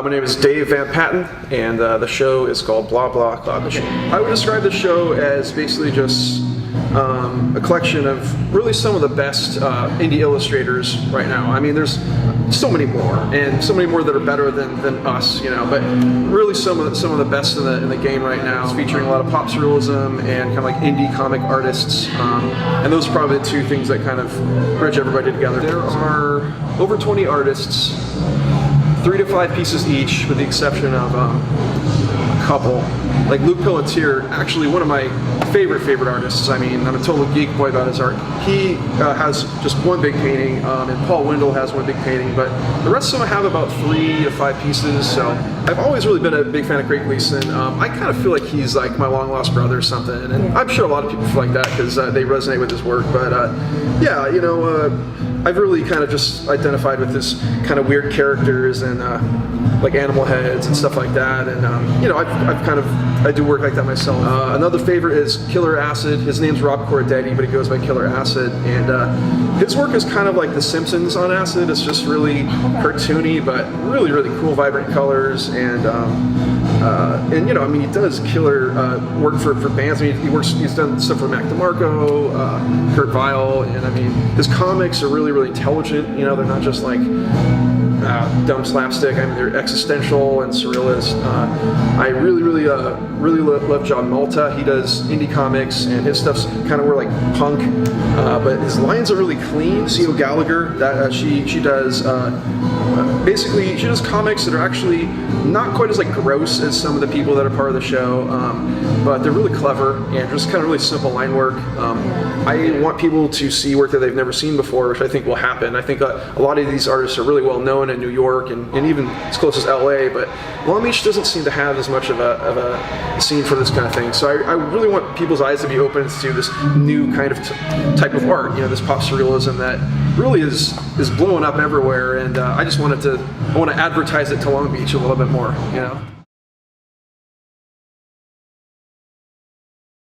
My name is Dave Van Patten, and the show is called Blah Cloudmachine. I would describe the show as basically just a collection of really some of the best indie illustrators right now. I mean, there's so many more, and so many more that are better than us, you know. But really, some of the best in the game right now. It's featuring a lot of pop surrealism and kind of like indie comic artists, and those are probably the two things that kind of bridge everybody together. There are over 20 artists, 3 to 5 pieces each, with the exception of a couple. Like Luke Pelletier, actually one of my favorite artists. I mean, I'm a total geek boy about his art. He has just one big painting, and Paul Wendell has one big painting, but the rest of them have about 3 to 5 pieces. So I've always really been a big fan of Greg Gleason. I kind of feel like he's like my long lost brother or something, and I'm sure a lot of people feel like that because they resonate with his work. But yeah, you know, I've really kind of just identified with his kind of weird characters and like animal heads and stuff like that, and you know, I do work like that myself. Another favorite is Killer Acid. His name's Rob Cordetti, but he goes by Killer Acid, and his work is kind of like The Simpsons on acid. It's just really cartoony, but really cool, vibrant colors, and you know, I mean, he does killer work for bands. I mean, he's done stuff for Mac DeMarco, Kurt Vile, and I mean, his comics are really intelligent. You know, they're not just like dumb slapstick. I mean, they're existential and surrealist. I really love John Malta. He does indie comics, and his stuff's kind of more like punk, but his lines are really clean. Gallagher, that she does basically, she does comics that are actually not quite as like gross as some of the people that are part of the show, but they're really clever and just kind of really simple line work. I want people to see work that they've never seen before, which I think will happen. I think a lot of these artists are really well known in New York and even as close as LA, but Long Beach doesn't seem to have as much of a scene for this kind of thing. So I really want people's eyes to be open to this new kind of type of art, you know, this pop surrealism that really is blowing up everywhere, and I want to advertise it to Long Beach a little bit more, you know.